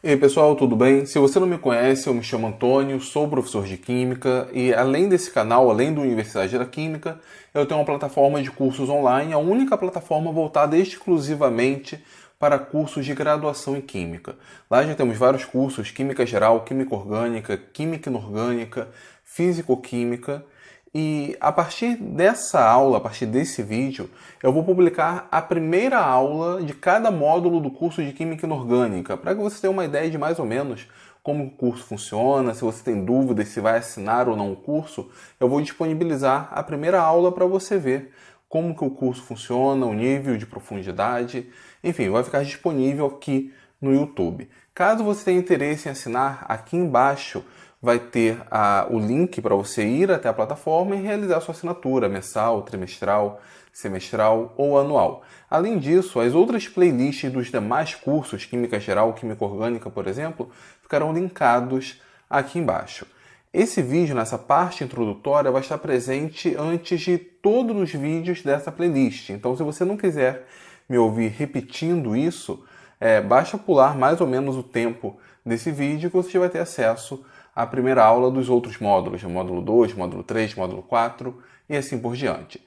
E aí pessoal, tudo bem? Se você não me conhece, eu me chamo Antônio, sou professor de Química e além desse canal, além do Universidade da Química, eu tenho uma plataforma de cursos online, a única plataforma voltada exclusivamente para cursos de graduação em Química. Lá já temos vários cursos, Química Geral, Química Orgânica, Química Inorgânica, Físico-Química. E a partir dessa aula, a partir desse vídeo, eu vou publicar a primeira aula de cada módulo do curso de Química Inorgânica, para que você tenha uma ideia de mais ou menos como o curso funciona. Se você tem dúvidas se vai assinar ou não o curso, eu vou disponibilizar a primeira aula para você ver como que o curso funciona, o nível de profundidade, enfim, vai ficar disponível aqui no YouTube. Caso você tenha interesse em assinar, aqui embaixo vai ter o link para você ir até a plataforma e realizar sua assinatura mensal, trimestral, semestral ou anual. Além disso, as outras playlists dos demais cursos, Química Geral, Química Orgânica, por exemplo, ficarão linkados aqui embaixo. Esse vídeo, nessa parte introdutória, vai estar presente antes de todos os vídeos dessa playlist. Então, se você não quiser me ouvir repetindo isso, basta pular mais ou menos o tempo desse vídeo que você vai ter acesso à primeira aula dos outros módulos, módulo 2, módulo 3, módulo 4 e assim por diante.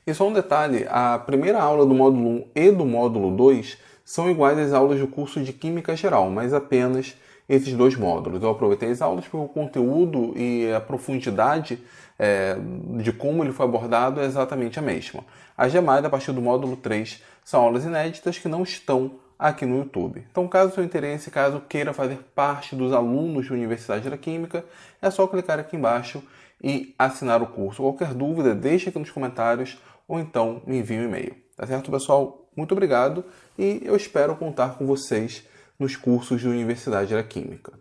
E só um detalhe, a primeira aula do módulo 1 e do módulo 2 são iguais às aulas do curso de Química Geral, mas apenas esses dois módulos. Eu aproveitei as aulas porque o conteúdo e a profundidade de como ele foi abordado é exatamente a mesma. As demais, a partir do módulo 3, são aulas inéditas que não estão aqui no YouTube. Então, caso seu interesse, caso queira fazer parte dos alunos da Universidade da Química, é só clicar aqui embaixo e assinar o curso. Qualquer dúvida, deixe aqui nos comentários ou então me envie um e-mail. Tá certo, pessoal? Muito obrigado e eu espero contar com vocês nos cursos da Universidade da Química.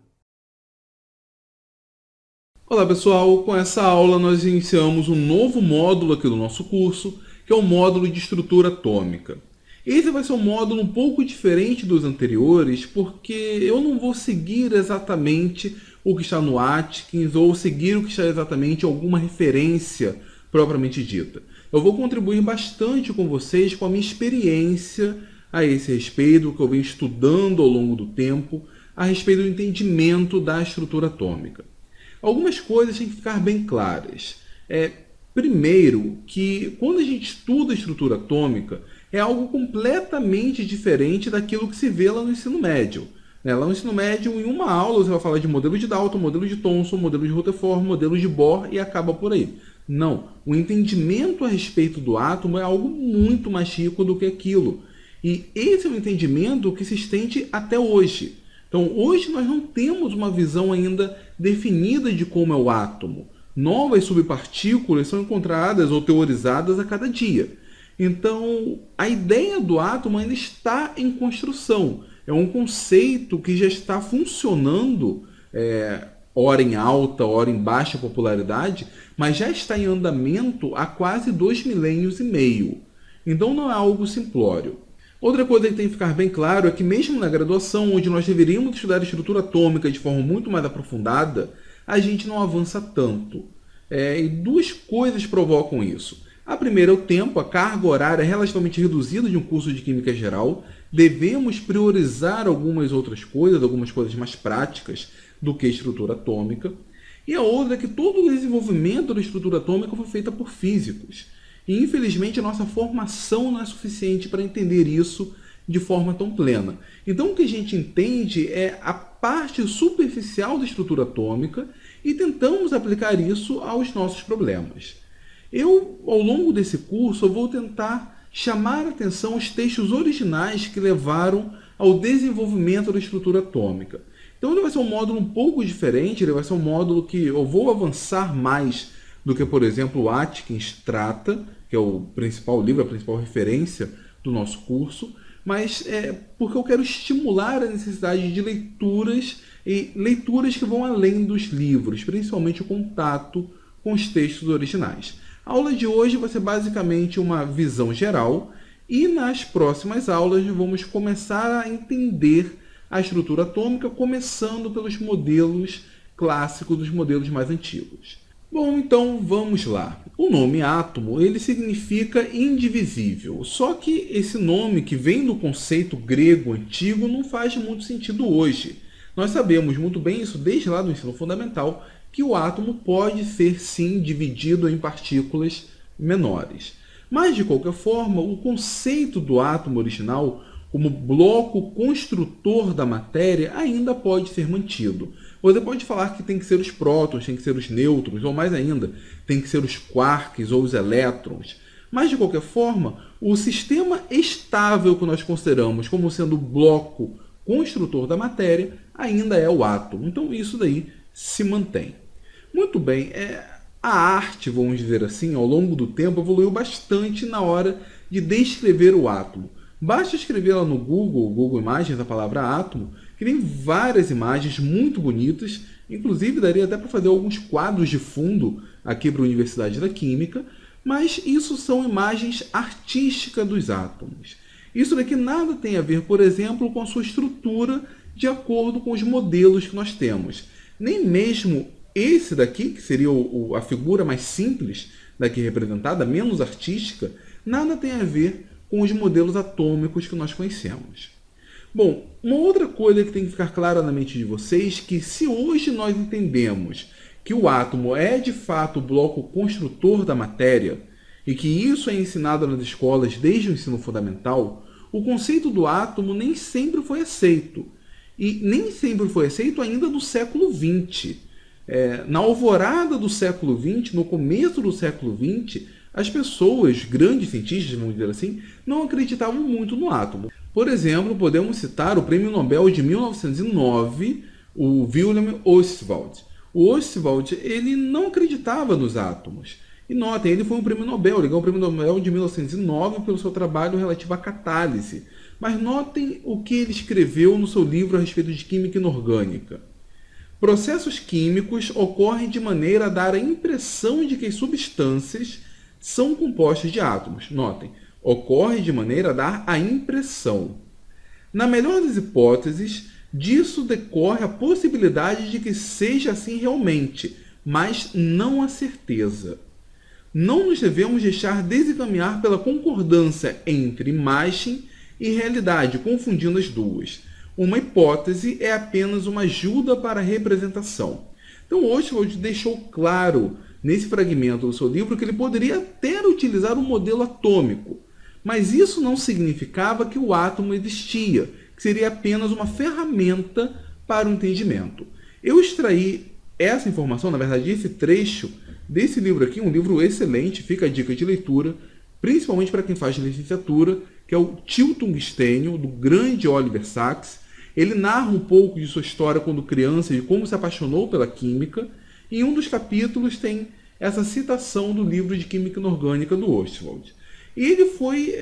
Olá pessoal, com essa aula nós iniciamos um novo módulo aqui do nosso curso, que é o módulo de estrutura atômica. Esse vai ser um módulo um pouco diferente dos anteriores, porque eu não vou seguir exatamente o que está no Atkins ou seguir o que está exatamente em alguma referência propriamente dita. Eu vou contribuir bastante com vocês com a minha experiência a esse respeito, o que eu venho estudando ao longo do tempo, a respeito do entendimento da estrutura atômica. Algumas coisas têm que ficar bem claras. Primeiro, que quando a gente estuda a estrutura atômica, é algo completamente diferente daquilo que se vê lá no ensino médio. Lá no ensino médio, em uma aula, você vai falar de modelo de Dalton, modelo de Thomson, modelo de Rutherford, modelo de Bohr e acaba por aí. Não, o entendimento a respeito do átomo é algo muito mais rico do que aquilo. E esse é um entendimento que se estende até hoje. Então, hoje nós não temos uma visão ainda definida de como é o átomo. Novas subpartículas são encontradas ou teorizadas a cada dia. Então, a ideia do átomo ainda está em construção. É um conceito que já está funcionando, ora em alta, ora em baixa popularidade, mas já está em andamento há quase 2 milênios e meio. Então, não é algo simplório. Outra coisa que tem que ficar bem claro é que mesmo na graduação, onde nós deveríamos estudar a estrutura atômica de forma muito mais aprofundada, a gente não avança tanto. E duas coisas provocam isso. A primeira é o tempo, a carga horária é relativamente reduzida de um curso de Química Geral. Devemos priorizar algumas outras coisas, algumas coisas mais práticas do que a estrutura atômica. E a outra é que todo o desenvolvimento da estrutura atômica foi feito por físicos. E infelizmente a nossa formação não é suficiente para entender isso de forma tão plena. Então o que a gente entende é a parte superficial da estrutura atômica e tentamos aplicar isso aos nossos problemas. Ao longo desse curso, eu vou tentar chamar a atenção aos textos originais que levaram ao desenvolvimento da estrutura atômica. Então ele vai ser um módulo um pouco diferente, ele vai ser um módulo que eu vou avançar mais do que, por exemplo, o Atkins trata, que é o principal livro, a principal referência do nosso curso, mas porque eu quero estimular a necessidade de leituras e leituras que vão além dos livros, principalmente o contato com os textos originais. A aula de hoje vai ser basicamente uma visão geral e nas próximas aulas vamos começar a entender a estrutura atômica, começando pelos modelos clássicos, dos modelos mais antigos. Bom, então vamos lá. O nome átomo, ele significa indivisível. Só que esse nome que vem do conceito grego antigo não faz muito sentido hoje. Nós sabemos muito bem isso desde lá do ensino fundamental, que o átomo pode ser sim dividido em partículas menores. Mas, de qualquer forma, o conceito do átomo original como bloco construtor da matéria ainda pode ser mantido. Você pode falar que tem que ser os prótons, tem que ser os nêutrons, ou mais ainda, tem que ser os quarks ou os elétrons. Mas, de qualquer forma, o sistema estável que nós consideramos como sendo o bloco construtor da matéria ainda é o átomo. Então, isso daí se mantém. Muito bem, a arte, vamos dizer assim, ao longo do tempo, evoluiu bastante na hora de descrever o átomo. Basta escrever lá no Google Imagens, a palavra átomo, que tem várias imagens muito bonitas, inclusive daria até para fazer alguns quadros de fundo aqui para a Universidade da Química, mas isso são imagens artísticas dos átomos. Isso daqui nada tem a ver, por exemplo, com a sua estrutura de acordo com os modelos que nós temos. Nem mesmo esse daqui, que seria a figura mais simples daqui representada, menos artística, nada tem a ver com os modelos atômicos que nós conhecemos. Bom, uma outra coisa que tem que ficar clara na mente de vocês, que se hoje nós entendemos que o átomo é de fato o bloco construtor da matéria, e que isso é ensinado nas escolas desde o ensino fundamental, o conceito do átomo nem sempre foi aceito. E nem sempre foi aceito ainda no século XX. Na alvorada do século XX, no começo do século XX, as pessoas, grandes cientistas, vamos dizer assim, não acreditavam muito no átomo. Por exemplo, podemos citar o Prêmio Nobel de 1909, o Wilhelm Ostwald. O Ostwald ele não acreditava nos átomos. E notem, ele foi um prêmio Nobel, ele ganhou o Prêmio Nobel de 1909 pelo seu trabalho relativo à catálise. Mas notem o que ele escreveu no seu livro a respeito de química inorgânica. Processos químicos ocorrem de maneira a dar a impressão de que as substâncias são compostas de átomos. Notem, ocorre de maneira a dar a impressão. Na melhor das hipóteses, disso decorre a possibilidade de que seja assim realmente, mas não a certeza. Não nos devemos deixar desencaminhar pela concordância entre imagem e realidade, confundindo as duas. Uma hipótese é apenas uma ajuda para a representação. Então, Ostwald deixou claro nesse fragmento do seu livro que ele poderia até utilizar um modelo atômico, mas isso não significava que o átomo existia, que seria apenas uma ferramenta para o entendimento. Eu extraí essa informação, na verdade, esse trecho desse livro aqui, um livro excelente, fica a dica de leitura, principalmente para quem faz licenciatura, que é o Tio Tungstênio, do grande Oliver Sacks. Ele narra um pouco de sua história quando criança, de como se apaixonou pela química, e em um dos capítulos tem essa citação do livro de Química Inorgânica do Ostwald. E ele foi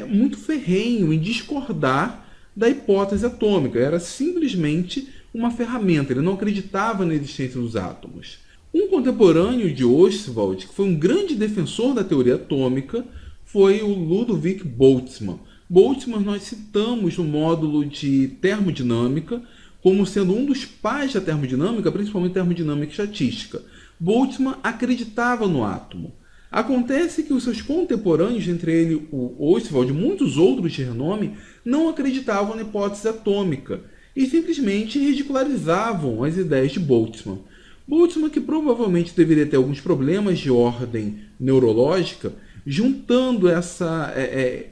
muito ferrenho em discordar da hipótese atômica, era simplesmente uma ferramenta, ele não acreditava na existência dos átomos. Um contemporâneo de Ostwald, que foi um grande defensor da teoria atômica, foi o Ludwig Boltzmann. Boltzmann nós citamos no módulo de termodinâmica como sendo um dos pais da termodinâmica, principalmente termodinâmica estatística. Boltzmann acreditava no átomo. Acontece que os seus contemporâneos, entre ele o Ostwald e muitos outros de renome, não acreditavam na hipótese atômica e simplesmente ridicularizavam as ideias de Boltzmann. Boltzmann, que provavelmente deveria ter alguns problemas de ordem neurológica, juntando essa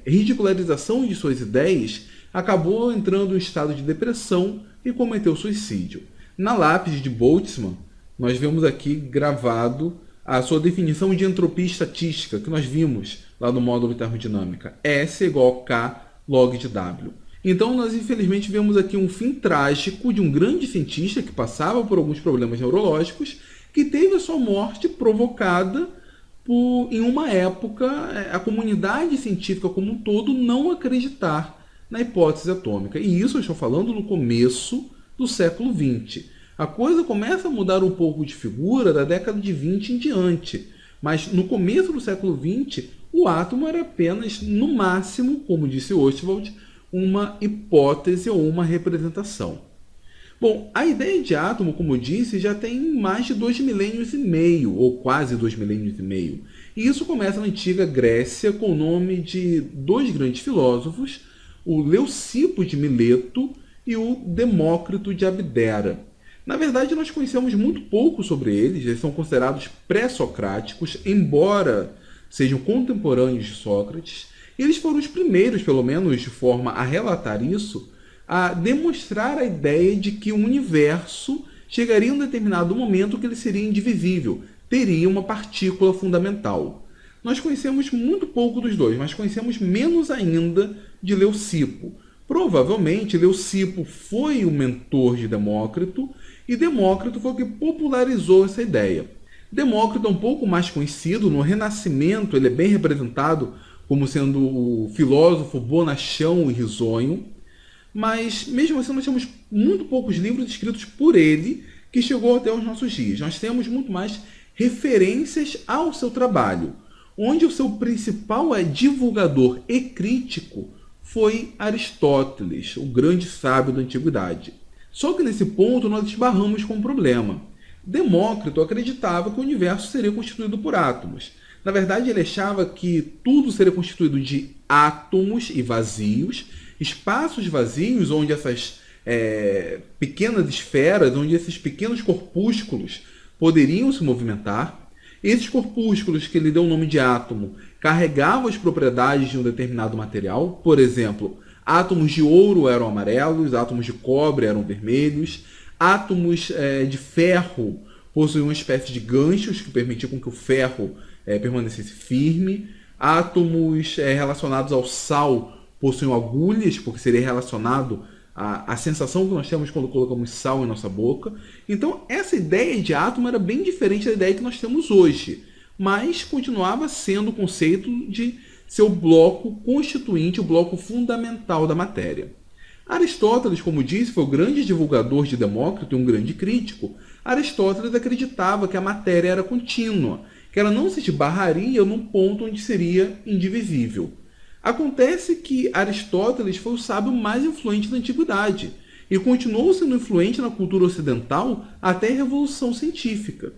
ridicularização de suas ideias, acabou entrando em estado de depressão e cometeu suicídio. Na lápide de Boltzmann, nós vemos aqui gravado a sua definição de entropia estatística, que nós vimos lá no módulo de termodinâmica. S igual a K log de W. Então, nós infelizmente vemos aqui um fim trágico de um grande cientista que passava por alguns problemas neurológicos, que teve a sua morte provocada por, em uma época, a comunidade científica como um todo não acreditar na hipótese atômica. E isso eu estou falando no começo do século XX. A coisa começa a mudar um pouco de figura da década de 20 em diante. Mas no começo do século XX, o átomo era apenas, no máximo, como disse Ostwald, uma hipótese ou uma representação. Bom, a ideia de átomo, como eu disse, já tem mais de 2 milênios e meio, ou quase 2 milênios e meio. E isso começa na antiga Grécia com o nome de dois grandes filósofos, o Leucipo de Mileto e o Demócrito de Abdera. Na verdade, nós conhecemos muito pouco sobre eles são considerados pré-socráticos, embora sejam contemporâneos de Sócrates, e eles foram os primeiros, pelo menos de forma a relatar isso, a demonstrar a ideia de que o universo chegaria em um determinado momento que ele seria indivisível, teria uma partícula fundamental. Nós conhecemos muito pouco dos dois, mas conhecemos menos ainda de Leucipo. Provavelmente, Leucipo foi o mentor de Demócrito, e Demócrito foi o que popularizou essa ideia. Demócrito é um pouco mais conhecido, no Renascimento ele é bem representado como sendo o filósofo bonachão e risonho, mas mesmo assim nós temos muito poucos livros escritos por ele que chegou até os nossos dias. Nós temos muito mais referências ao seu trabalho, onde o seu principal divulgador e crítico foi Aristóteles, o grande sábio da antiguidade. Só que nesse ponto nós esbarramos com um problema. Demócrito acreditava que o universo seria constituído por átomos. Na verdade, ele achava que tudo seria constituído de átomos e vazios, espaços vazios onde essas pequenas esferas, onde esses pequenos corpúsculos poderiam se movimentar. Esses corpúsculos, que ele deu o nome de átomo, carregavam as propriedades de um determinado material. Por exemplo, átomos de ouro eram amarelos, átomos de cobre eram vermelhos, átomos de ferro possuíam uma espécie de ganchos que permitiam que o ferro permanecesse firme. Átomos relacionados ao sal possuíam agulhas, porque seria relacionado à sensação que nós temos quando colocamos sal em nossa boca. Então, essa ideia de átomo era bem diferente da ideia que nós temos hoje, mas continuava sendo o conceito de ser o bloco constituinte, o bloco fundamental da matéria. Aristóteles, como disse, foi o grande divulgador de Demócrito e um grande crítico. Aristóteles acreditava que a matéria era contínua, que ela não se esbarraria num ponto onde seria indivisível. Acontece que Aristóteles foi o sábio mais influente da antiguidade e continuou sendo influente na cultura ocidental até a Revolução Científica.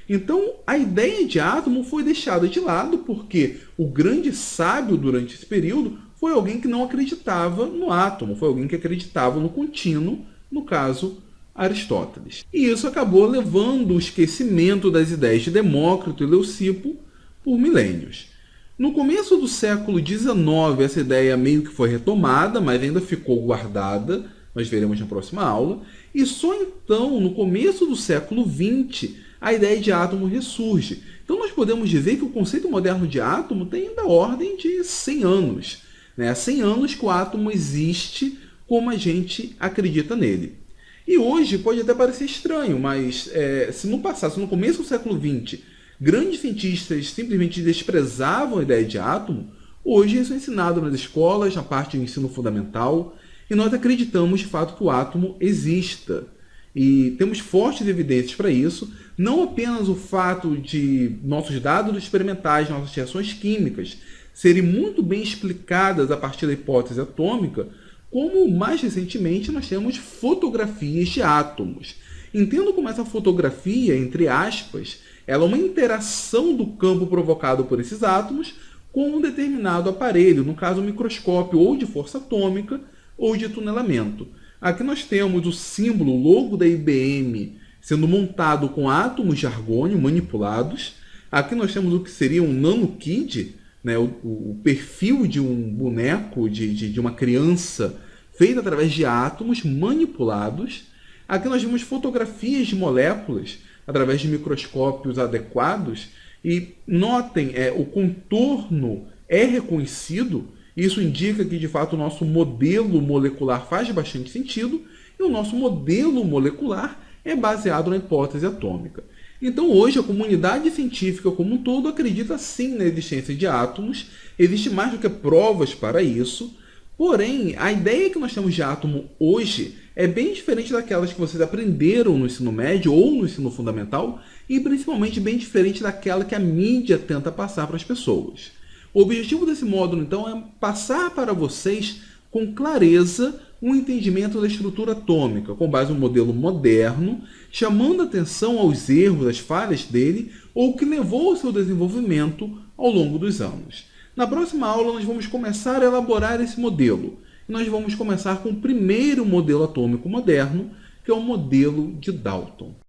Então, a ideia de átomo foi deixada de lado porque o grande sábio durante esse período foi alguém que não acreditava no átomo, foi alguém que acreditava no contínuo, no caso, Aristóteles. E isso acabou levando o esquecimento das ideias de Demócrito e Leucipo por milênios. No começo do século XIX, essa ideia meio que foi retomada, mas ainda ficou guardada, nós veremos na próxima aula, e só então, no começo do século XX, a ideia de átomo ressurge. Então nós podemos dizer que o conceito moderno de átomo tem ainda a ordem de 100 anos. Há 100 anos que o átomo existe como a gente acredita nele. E hoje pode até parecer estranho, mas se no passado, no começo do século XX, grandes cientistas simplesmente desprezavam a ideia de átomo, hoje isso é ensinado nas escolas, na parte do ensino fundamental, e nós acreditamos de fato que o átomo exista. E temos fortes evidências para isso, não apenas o fato de nossos dados experimentais, nossas reações químicas, serem muito bem explicadas a partir da hipótese atômica, como mais recentemente nós temos fotografias de átomos. Entendo como essa fotografia, entre aspas, ela é uma interação do campo provocado por esses átomos com um determinado aparelho, no caso um microscópio ou de força atômica ou de tunelamento. Aqui nós temos o símbolo, o logo da IBM, sendo montado com átomos de argônio manipulados. Aqui nós temos o que seria um nanokid, o perfil de um boneco, de uma criança, feito através de átomos manipulados. Aqui nós vemos fotografias de moléculas através de microscópios adequados. E notem, o contorno é reconhecido. Isso indica que, de fato, o nosso modelo molecular faz bastante sentido. E o nosso modelo molecular é baseado na hipótese atômica. Então, hoje, a comunidade científica como um todo acredita sim na existência de átomos. Existe mais do que provas para isso. Porém, a ideia que nós temos de átomo hoje é bem diferente daquelas que vocês aprenderam no ensino médio ou no ensino fundamental e principalmente bem diferente daquela que a mídia tenta passar para as pessoas. O objetivo desse módulo, então, é passar para vocês com clareza um entendimento da estrutura atômica, com base no modelo moderno, chamando atenção aos erros, às falhas dele, ou o que levou ao seu desenvolvimento ao longo dos anos. Na próxima aula, nós vamos começar a elaborar esse modelo. E nós vamos começar com o primeiro modelo atômico moderno, que é o modelo de Dalton.